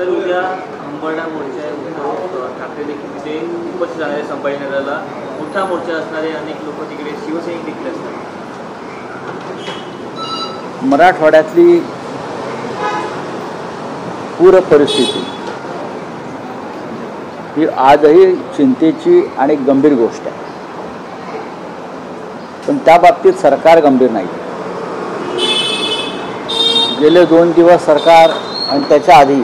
Sir उद्या अंबरडा मोर्चा आहे, उद्धव ठाकरे देखील तिथे उपस्थित जाणार आहे. संभाजीनगरला मोठा मोर्चा असणार आहे, अनेक लोक तिकडे शिवसैनिक देखील असणार. मराठवाड्यातली पूर परिस्थिती ही आजही चिंतेची आणि गंभीर गोष्ट आहे, पण त्या बाबतीत सरकार गंभीर नाही. गेले 2 दिवस सरकार आणि त्याच्या आधी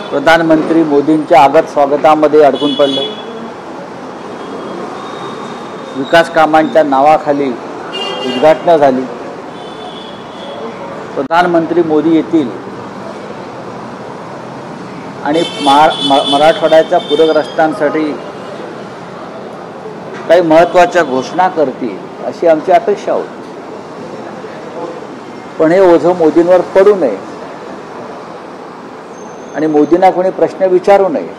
प्रधानमंत्री मोदींच्या आगत स्वागतामध्ये अडकून पडलं. विकास कामांच्या नावाखाली उद्घाटनं झाली. प्रधानमंत्री मोदी येतील आणि मराठवाड्याच्या पूरग्रस्तांसाठी काही महत्त्वाच्या घोषणा करतील अशी आमची अपेक्षा होती. पण हे ओझं मोदींवर पडू नये आणि मोदींना कोणी प्रश्न विचारू नये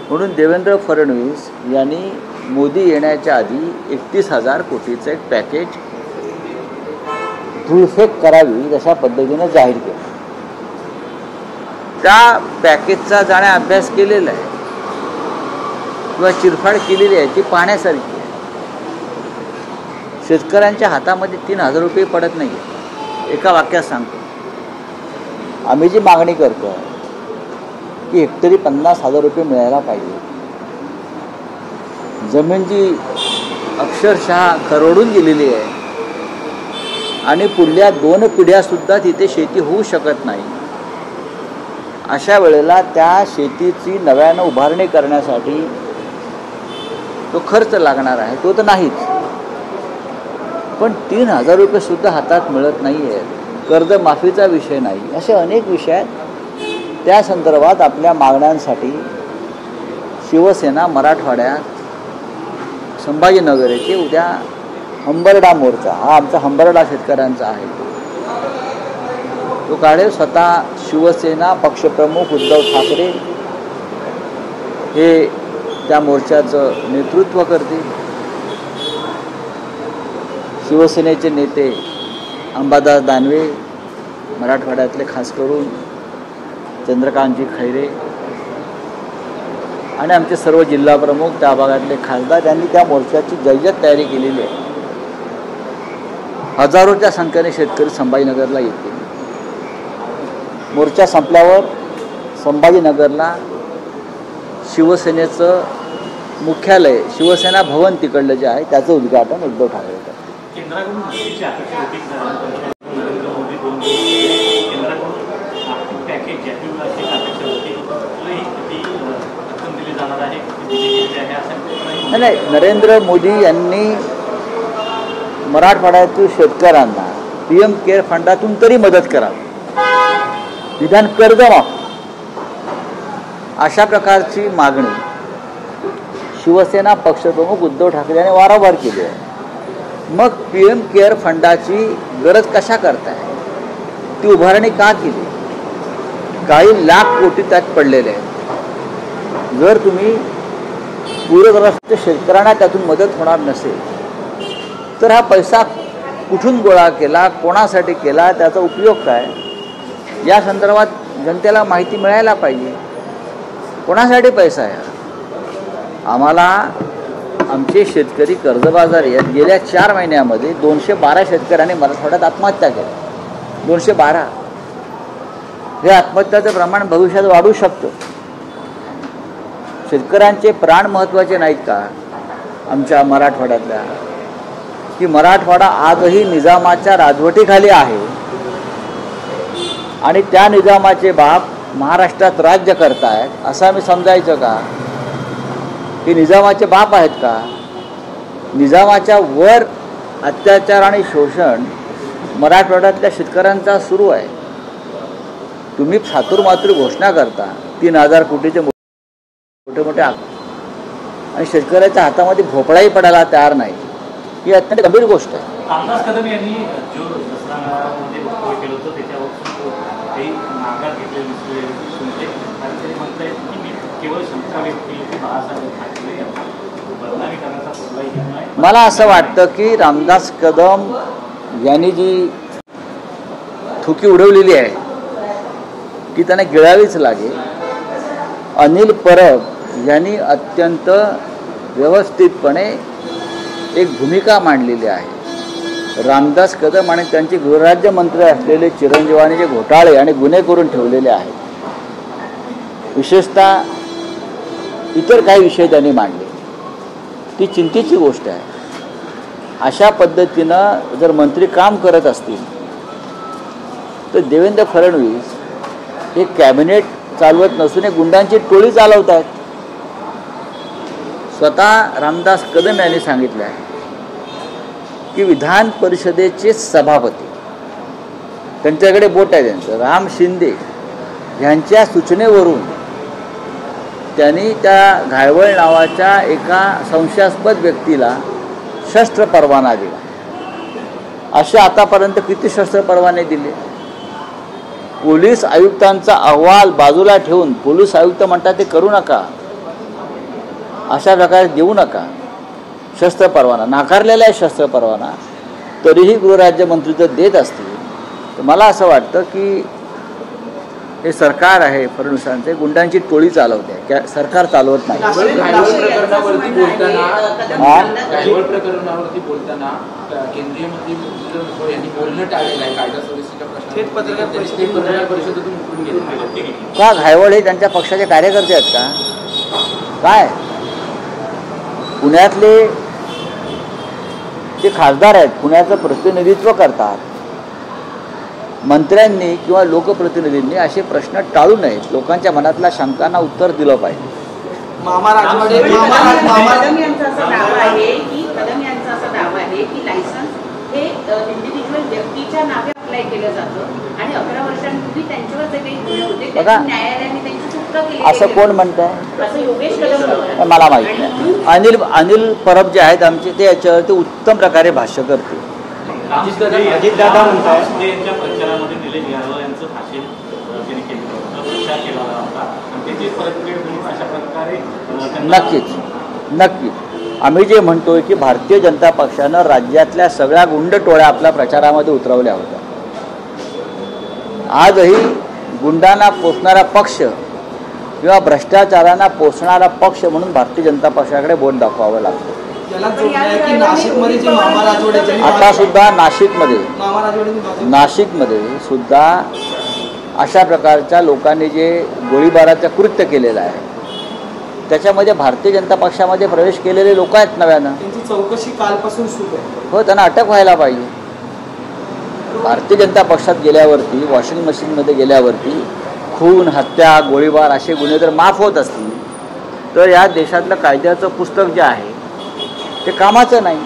म्हणून देवेंद्र फडणवीस यांनी मोदी येण्याच्या आधी 31,000 कोटीचं एक पॅकेज धुळफेक करावी अशा पद्धतीनं जाहीर केलं. त्या पॅकेजचा जाणे अभ्यास केलेला आहे किंवा चिरफाड केलेली आहे ती पाहण्यासारखी आहे. शेतकऱ्यांच्या हातामध्ये 3,000 रुपये पडत नाही. एका वाक्यात सांगतो, आम्ही जी मागणी करतो की हेक्टरी 50,000 रुपये मिळायला पाहिजे. जमीन जी अक्षरशः खरवडून गेलेली आहे आणि पुढल्या 2 पिढ्यासुद्धा तिथे शेती होऊ शकत नाही. अशा वेळेला त्या शेतीची नव्यानं उभारणी करण्यासाठी तो खर्च लागणार आहे, तो तर नाहीच, पण 3,000 रुपये सुद्धा हातात मिळत नाही आहेत. कर्जमाफीचा विषय नाही, असे अनेक विषय आहेत. त्या संदर्भात आपल्या मागण्यांसाठी शिवसेना मराठवाड्यात संभाजीनगर येथे उद्या अंबरडा मोर्चा, हा आमचा अंबरडा शेतकऱ्यांचा आहे, तो काढेल. स्वतः शिवसेना पक्षप्रमुख उद्धव ठाकरे हे त्या मोर्चाचं नेतृत्व करतील. शिवसेनेचे नेते अंबादास दानवे, मराठवाड्यातले खास करून चंद्रकांतजी खैरे आणि आमचे सर्व जिल्हा प्रमुख, त्या भागातले खासदार यांनी त्या मोर्चाची जय्यत तयारी केलेली आहे. हजारोच्या संख्येने शेतकरी संभाजीनगरला येतील. मोर्चा संपल्यावर संभाजीनगरला शिवसेनेचं मुख्यालय, शिवसेना भवन तिकडलं जे आहे त्याचं उद्घाटन उद्धव ठाकरे करतात. केंद्राकडून नाही, नरेंद्र मोदी यांनी मराठवाड्यातील शेतकऱ्यांना PM केअर फंडातून तरी मदत करावी, निदान कर्जमाफी अशा प्रकारची मागणी शिवसेना पक्षप्रमुख उद्धव ठाकरे यांनी वारंवार केली आहे. मग PM केअर फंडाची गरज कशा करताय, ती उभारणी का केली? काही लाख कोटी त्यात पडलेले आहेत. जर तुम्ही पूरग्रस्त शेतकऱ्यांना त्यातून मदत होणार नसेल तर हा पैसा कुठून गोळा केला, कोणासाठी केला, त्याचा उपयोग काय, या संदर्भात जनतेला माहिती मिळायला पाहिजे. कोणासाठी पैसा आहे? आम्हाला आमचे शेतकरी कर्जबाजारी आहेत. गेल्या 4 महिन्यामध्ये 212 शेतकऱ्यांनी मराठवाड्यात आत्महत्या केल्या. 212. हे आत्महत्याचं प्रमाण भविष्यात वाढू शकतं. शेतकऱ्यांचे प्राण महत्त्वाचे नाहीत का आमच्या मराठवाड्यातल्या? की मराठवाडा आजही निजामाच्या राजवटीखाली आहे आणि त्या निजामाचे बाप महाराष्ट्रात राज्य करतायत असं आम्ही समजायचं का? हे निजामाचे बाप आहेत का? निजामाच्या वर अत्याचार आणि शोषण मराठवाड्यातल्या शेतकऱ्यांचा सुरू आहे. तुम्ही चातुर्मातुर घोषणा करता 3,000 कोटीचे मोठे मोठे आणि शेतकऱ्याच्या हातामध्ये भोपळाही पडायला तयार नाही. ही अत्यंत गंभीर गोष्ट आहे. रामदास कदम यांनी जो दसरामध्ये वक्तव्य केलं होतं त्याच्यावर काही माघार घेतलेली सुनते आणि ते म्हणतायत की मी केवळ शंका व्यक्त केली की बाळासाहेब ठाकरे यांना बदनामी करण्याचा कुठलाही हेतू नाही. मला असं वाटतं की रामदास कदम यांनी जी थुकी उडवलेली आहे की त्यांना गिळावीच लागेल. अनिल परब यांनी अत्यंत व्यवस्थितपणे एक भूमिका मांडलेली आहे. रामदास कदम आणि त्यांचे गृहराज्यमंत्री असलेले चिरंजीवानी जे घोटाळे आणि गुन्हे करून ठेवलेले आहेत, विशेषतः इतर काही विषय त्यांनी मांडले, ती चिंतेची गोष्ट आहे. अशा पद्धतीनं जर मंत्री काम करत असतील तर देवेंद्र फडणवीस हे कॅबिनेट चालवत नसून एक गुंडांची टोळी चालवत आहेत. स्वतः रामदास कदम यांनी सांगितलं आहे की विधान परिषदेचे सभापती, त्यांच्याकडे बोट आहे त्यांचं, राम शिंदे यांच्या सूचनेवरून त्यांनी त्या घायवळ नावाच्या एका संशयास्पद व्यक्तीला शस्त्र परवाना दिला. असे आतापर्यंत किती शस्त्र परवाने दिले? पोलीस आयुक्तांचा अहवाल बाजूला ठेवून पोलीस आयुक्त म्हणतात ते करू नका, अशा प्रकारे देऊ नका शस्त्र परवाना, नाकारलेला आहे शस्त्र परवाना, तरीही गृहराज्यमंत्री जर देत असतील तर मला असं वाटतं की हे सरकार आहे फडणवीसांचे, गुंडांची टोळी चालवते आहे, सरकार चालवत नाही. प्रकरणावरती बोलताना केंद्रीय मंत्री यांनी बोलणं टाळलेलं आहे. कायदा सुव्यवस्थेच्या प्रश्नात परिषदेतून उठून गेले का? घायवळ हे त्यांच्या पक्षाचे कार्यकर्ते आहेत का? काय पुण्यातले जे खासदार आहेत, पुण्याचं प्रतिनिधित्व करतात, मंत्र्यांनी किंवा लोकप्रतिनिधींनी असे प्रश्न टाळू नयेत. लोकांच्या मनातल्या शंकांना उत्तर दिलं पाहिजे. कदम यांचा असा दावा आहे की लायसन्स हे इंडिव्हिज्युअल व्यक्तीच्या नावे अप्लाय केलं जातं आणि 11 वर्षांपूर्वी त्यांच्यावर जे काही गुन्हे होते त्याची न्यायालयाने त्यांची सुटका केली. असं कोण म्हणतंय? असं योगेश कदम म्हणतात. मला माहित नाही. अनिल परब जे आहेत आमचे, ते याच्यावरती उत्तम प्रकारे भाष्य करते. अजितदादा म्हणतात यांच्या प्रचारामध्ये निलेश यादव यांचं भाषण त्यांनी केलं होतं, प्रचार केला होता आणि त्याची परतफेड म्हणून अशा प्रकारे नक्कीच आम्ही जे म्हणतोय की भारतीय जनता पक्षानं राज्यातल्या सगळ्या गुंड टोळ्या आपल्या प्रचारामध्ये उतरवल्या होत्या. आजही गुंडांना पोसणारा पक्ष किंवा भ्रष्टाचारांना पोसणारा पक्ष म्हणून भारतीय जनता पक्षाकडे बोट दाखवावं लागतं. आता सुद्धा नाशिकमध्ये सुद्धा अशा प्रकारच्या लोकांनी जे गोळीबाराचं कृत्य केलेलं आहे त्याच्यामध्ये भारतीय जनता पक्षामध्ये प्रवेश केलेले लोक आहेत नव्यानं. त्यांची चौकशी कालपासून सुरू आहे. हो, त्यांना अटक व्हायला पाहिजे. भारतीय जनता पक्षात गेल्यावरती, वॉशिंग मशीनमध्ये गेल्यावरती खून, हत्या, गोळीबार असे गुन्हे जर माफ होत असतील तर या देशातलं कायद्याचं पुस्तक जे आहे ते कामाचं नाही,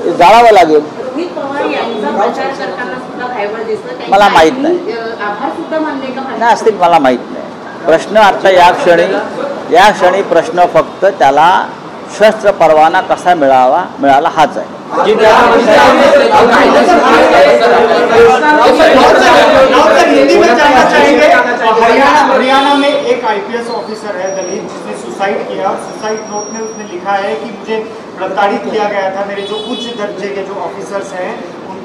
ते जाळावं लागेल. रोहित पवार यांचा प्रचार करताना सुद्धा घायवळ दिसतं. मला माहित नाही, आभार सुद्धा मानले का नाही असतील, मला माहीत नाही. प्रश्न आता या क्षणी प्रश्न फक्त त्याला शस्त्र परवाना कसा मिळाला हाच आहे. हरियाणा में एक IPS ऑफिसर है दलित, जिसने सुसाइड किया और सुसाइड नोट में उसने लिखा है कि मुझे प्रताड़ित किया गया था, मेरे जो उच्च दर्जे के जो ऑफिसर्स हैं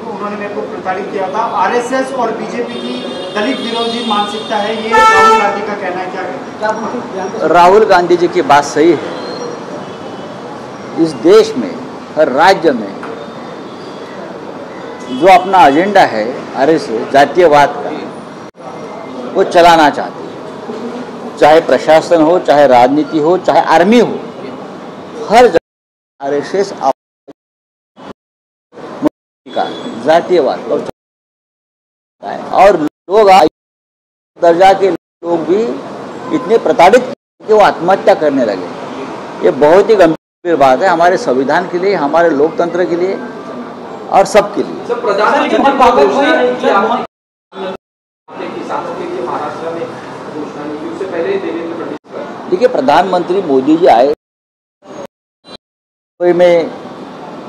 उन्होंने मेरे को प्रताड़ित किया था. RSS और बीजेपी की दलित विरोधी मानसिकता है, ये राहुल गांधी का कहना है. क्या राहुल गांधी जी की बात सही है. इस देश में, हर राज्य में जो अपना एजेंडा है RSS जातीयवाद का, वो चलाना चाहती है. चाहे प्रशासन हो, चाहे राजनीति हो, चाहे आर्मी हो, हर जगह RSS का जातीयवाद और लोग दर्जा के लोग भी इतने प्रताड़ित कि वो आत्महत्या करने लगे. ये बहुत ही गंभीर बात है हमारे संविधान के लिए, हमारे लोकतंत्र के लिए और सबके लिए. देखिए, प्रधानमंत्री मोदी जी आए में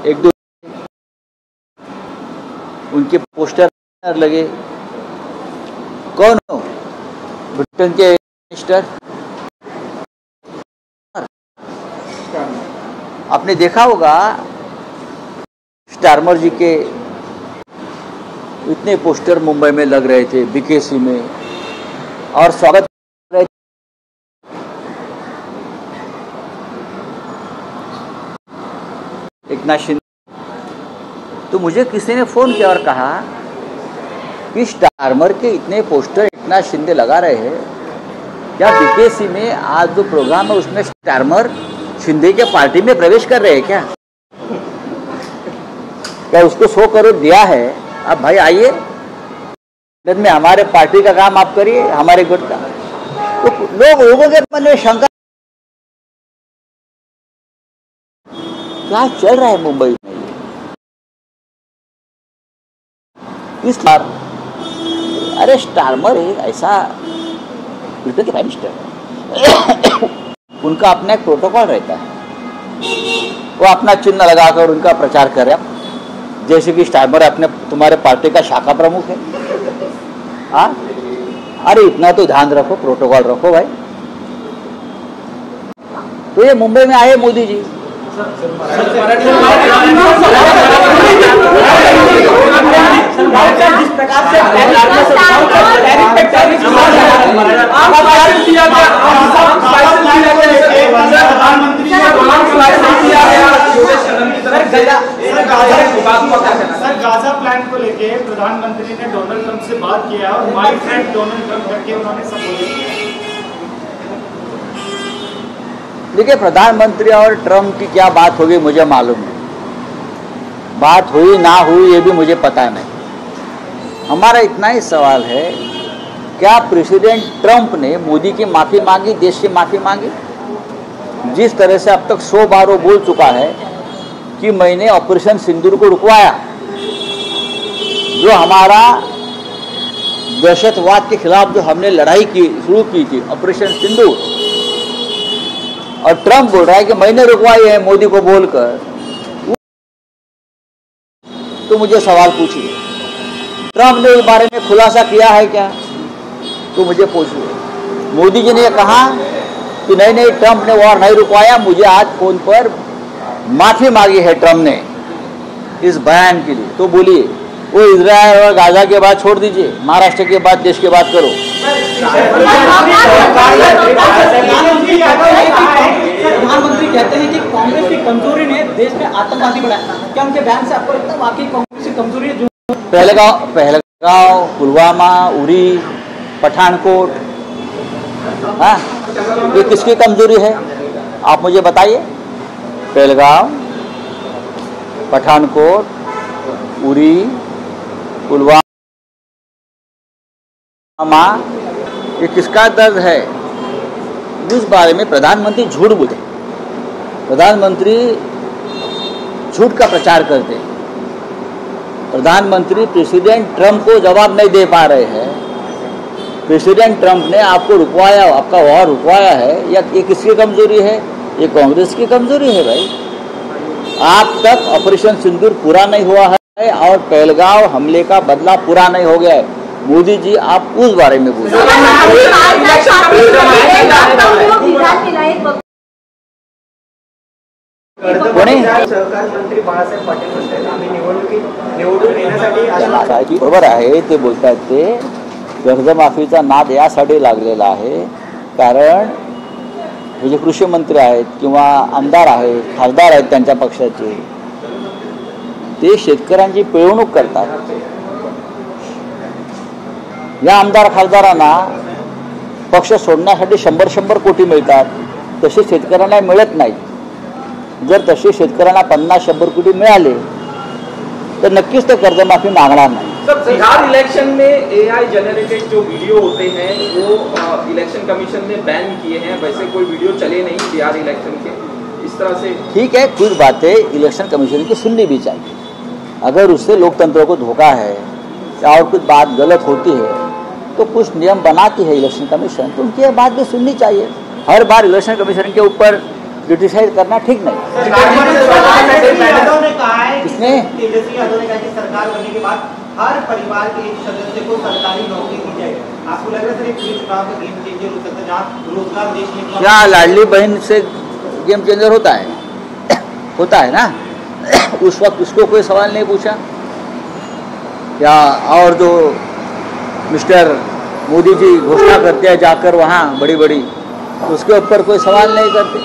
एक दो उनके पोस्टर लगे. कौन हो? ब्रिटेन के मिनिस्टर. आपने देखा होगा स्टारमर जी के इतने पोस्टर मुंबई में लग रहे थे, BKC में, और स्वागत कर रहे एकनाथ शिंदे, तो मुझे किसी ने फ़ोन किया और कहा कि स्टारमर के इतने पोस्टर एकनाथ शिंदे लगा रहे हैं, क्या बीकेसी में आज जो प्रोग्राम है उसमें स्टारमर शिंदे के पार्टी में प्रवेश कर रहे हैं क्या उसको 100 करोड़ दिया है? अब भाई आइए में हमारे पार्टी का काम आप करिए, हमारे गुट का। तो लोगों के मन में शंका, क्या चल रहा है मुंबई में इस बार? अरे स्टारमर एक ऐसा ब्रिटेन के प्राइम मिनिस्टर है, उनका अपना एक प्रोटोकॉल रहता है, वो अपना चिन्ह लगाकर उनका प्रचार कर रहे हैं। जैसे कि स्टारमर अपने तुम्हारे पार्टी का शाखा प्रमुख है। हाँ, अरे इतना तो ध्यान रखो, प्रोटोकॉल रखो भाई। तो ये मुंबई में आए मोदी जी, जिस प्रकार से गाजा प्लान को लेके प्रधानमंत्री ने डोनाल्ड ट्रंप से बात किया और माय फ्रेंड डोनाल्ड ट्रंप करके उन्होंने संबोधित किया। देखिए, प्रधानमंत्री और ट्रंप की क्या बात होगी मुझे मालूम नहीं, बात हुई ना हुई ये भी मुझे पता नहीं। हमारा इतना ही सवाल है, क्या प्रेसिडेंट ट्रंप ने मोदी की माफ़ी मांगी, देश की माफ़ी मांगी? जिस तरह से अब तक 100 बार वो बोल चुका है कि मैंने ऑपरेशन सिंदूर को रुकवाया, जो हमारा दहशतवाद के खिलाफ जो हमने लड़ाई की शुरू की थी, ऑपरेशन सिंदूर, और ट्रंप बोल रहा है कि मैंने रुकवाई है मोदी को बोलकर। तो मुझे सवाल पूछिए, ट्रंप ने इस बारे में खुलासा किया है क्या? तो मुझे पूछिए। मोदी जी ने कहा कि नहीं, ट्रंप ने वॉर नहीं रुकवाया, मुझे आज फोन पर माफी मांगी है ट्रंप ने इस बयान के लिए। तो बोलिए, वो इजरायल और गाजा के बाद छोड़ दीजिए, महाराष्ट्र के बाद देश की बात करो। प्रधानमंत्री कहते हैं कि कांग्रेस की कमजोरी ने देश में आतंकवादी बढ़ाया। क्या उनके बयान से आपको लगता है वाकई कांग्रेस की कमजोरी है? जो पहलगांव, पुलवामा, उरी, पठानकोट, हाँ, ये किसकी कमजोरी है आप मुझे बताइए। पहलगांव, पठानकोट, उरी, पुलवामा, ये किसका दर्द है? इस बारे में प्रधानमंत्री झूठ बोलते, प्रधानमंत्री झूठ का प्रचार करते हैं। प्रधानमंत्री प्रेसिडेंट ट्रंप को जवाब नहीं दे पा रहे हैं। प्रेसिडेंट ट्रंप ने आपको रुकवाया, आपका वॉर रुकवाया है, या ये किसकी कमजोरी है? ये कांग्रेस की कमजोरी है भाई। आप तक ऑपरेशन सिंदूर पूरा नहीं हुआ है और पहलगांव हमले का बदला पूरा नहीं हो गया है। मोदी जी, आप उस बारे में बोलिए। सहकार मंत्री बाळासाहेब पाटील म्हणतात आम्ही निवडून येण्यासाठी बरोबर आहे, ते बोलतात ते कर्जमाफीचा नाद यासाठी लागलेला आहे, कारण हे जे कृषी मंत्री आहेत किंवा आमदार आहेत, खासदार आहेत त्यांच्या पक्षाचे, ते शेतकऱ्यांची पिळवणूक करतात। या आमदार खासदारांना पक्ष सोडण्यासाठी 100 कोटी मिळतात, तसे शेतकऱ्यांना मिळत नाही। जर तसे शेतकऱ्यांना 50-100 कोटी मिळाले तर नक्कीच ते कर्जमाफी मागणार नाही। सर, बिहार इलेक्शन में AI जनरेटेड जो वीडियो होते हैं वो इलेक्शन कमीशन ने बैन किए हैं, वैसे कोई वीडियो चले नहीं बिहार इलेक्शन के, इस तरह से। ठीक है, कुछ बातें इलेक्शन कमीशन की सुननी भी चाहिए। अगर उससे लोकतंत्र को धोखा है और कुछ बात गलत होती है तो कुछ नियम बनाती है इलेक्शन कमीशन, तो उनकी बात भी सुननी चाहिए। हर बार इलेक्शन कमीशन के ऊपर क्रिटिसाइज करना ठीक नहीं। किसने? तेजस्वी यादव ने कहा कि सरकार बनने के बाद हर परिवार के एक सदस्य को सरकारी नौकरी दी जाएगी। आपको लग रहा है सर, पूरे चुनाव का गेम चेंजर हो सकता है, जहाँ रोजगार देश में क्या लाडली बहन से गेम चेंजर होता है? होता है ना। उस वक्त उसको कोई सवाल नहीं पूछा, या और जो मिस्टर मोदी जी घोषणा करते हैं जाकर वहाँ बड़ी बड़ी, तो उसके ऊपर कोई सवाल नहीं करते।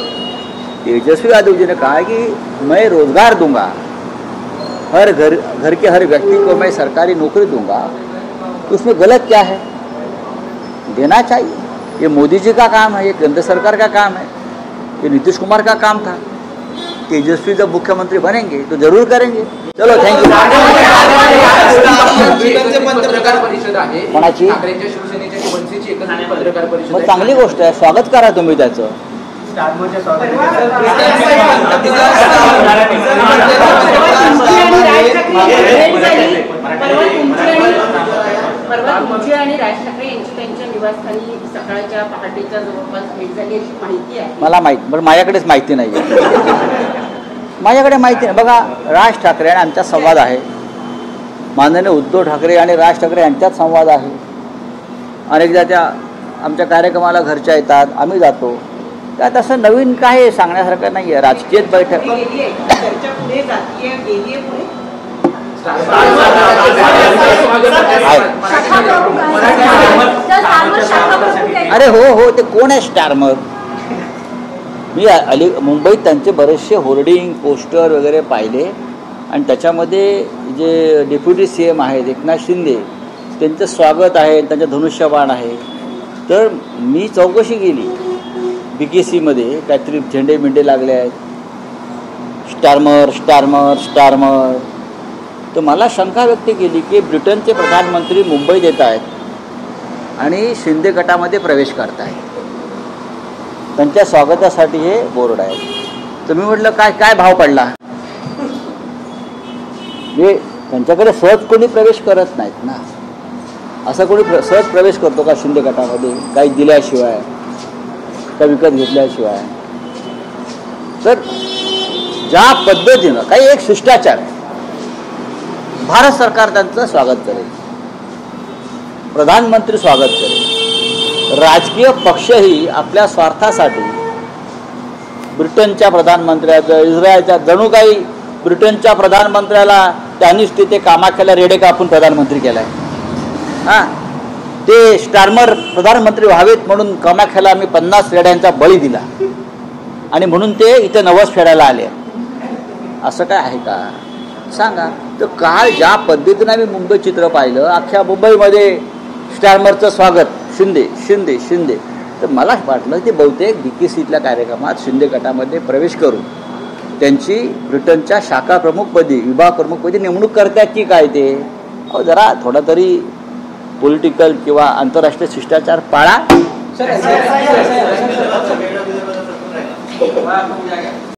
तेजस्वी यादव जी ने कहा कि मैं रोजगार दूंगा, हर घर के हर व्यक्ति को मैं सरकारी नौकरी दूंगा, तो उसमें गलत क्या है? देना चाहिए। ये मोदी जी का काम है, ये केंद्र सरकार का काम है, ये नीतीश कुमार का काम था। तेजस्वी जब मुख्यमंत्री बनेंगे तो जरूर करेंगे। चलो थँक्यू। पत्रकार परिषद आहे कोणाची? ठाकरेंच्या शिवसेनेच्या की मनसेची एकच पत्रकार परिषद मग चांगली गोष्ट आहे, स्वागत करा तुम्ही त्याचं। परवा तुमची आणि राज ठाकरे यांची त्यांच्या निवासस्थानी सकाळच्या पहाटेच्या जवळपास भेट झाली अशी माहिती आहे। मला माहिती, पण माझ्याकडेच माहिती नाही माझ्याकडे माहिती नाही। बघा, राज ठाकरे आणि आमचा संवाद आहे, माननीय उद्धव ठाकरे आणि राज ठाकरे यांच्यात संवाद आहे। अनेकदा त्या आमच्या कार्यक्रमाला घरच्या येतात, आम्ही जातो, त्यात असं नवीन काय सांगण्यासारखं नाही आहे। राजकीय बैठक चर्चा पुढे जातीय गेली आहे पुढे। अरे हो, ते कोण आहे स्टारमर? मी मुंबईत त्यांचे बरेचसे होर्डिंग पोस्टर वगैरे पाहिले, आणि त्याच्यामध्ये जे डेप्युटी CM आहेत एकनाथ शिंदे, त्यांचं स्वागत आहे, त्यांचं धनुष्यबाण आहे। तर मी चौकशी केली, BKC मध्ये काहीतरी झेंडे मिंडे लागले आहेत, स्टारमर। तर मला शंका व्यक्त केली की ब्रिटनचे प्रधानमंत्री मुंबईत येत आहेत आणि शिंदे गटामध्ये प्रवेश करत आहेत, त्यांच्या स्वागतासाठी हे बोर्ड आहे। तर मी म्हटलं काय भाव पडला? म्हणजे त्यांच्याकडे सहज कोणी प्रवेश करत नाहीत ना, असं कोणी सहज प्रवेश करतो का शिंदे गटामध्ये काही दिल्याशिवाय, का विकत घेतल्याशिवाय? तर ज्या पद्धतीनं काही एक शिष्टाचार आहे, भारत सरकार त्यांचं स्वागत करेल, प्रधानमंत्री स्वागत करेल, राजकीय पक्षही आपल्या स्वार्थासाठी ब्रिटनच्या प्रधानमंत्र्याचं, इस्रायलच्या, जणू काही ब्रिटनच्या प्रधानमंत्र्याला त्यांनीच तिथे कामाख्याला रेडे कापून प्रधानमंत्री केलाय। हां, ते स्टारमर प्रधानमंत्री व्हावेत म्हणून कामाख्याला आम्ही 50 रेड्यांचा बळी दिला, आणि म्हणून ते इथे नवस फेडायला आले। असं काय आहे का? सांगा। तर काल ज्या पद्धतीनं मी मुंबई चित्र पाहिलं, अख्ख्या मुंबईमध्ये स्टारमरचं स्वागत, शिंदे, तर मला वाटलं ते बहुतेक BKCतल्या कार्यक्रमात शिंदे गटामध्ये प्रवेश करून त्यांची ब्रिटनच्या शाखा प्रमुखपदी, विभाग प्रमुखपदी नेमणूक करतात की काय? ते जरा थोडा तरी पॉलिटिकल किंवा आंतरराष्ट्रीय शिष्टाचार पाळा।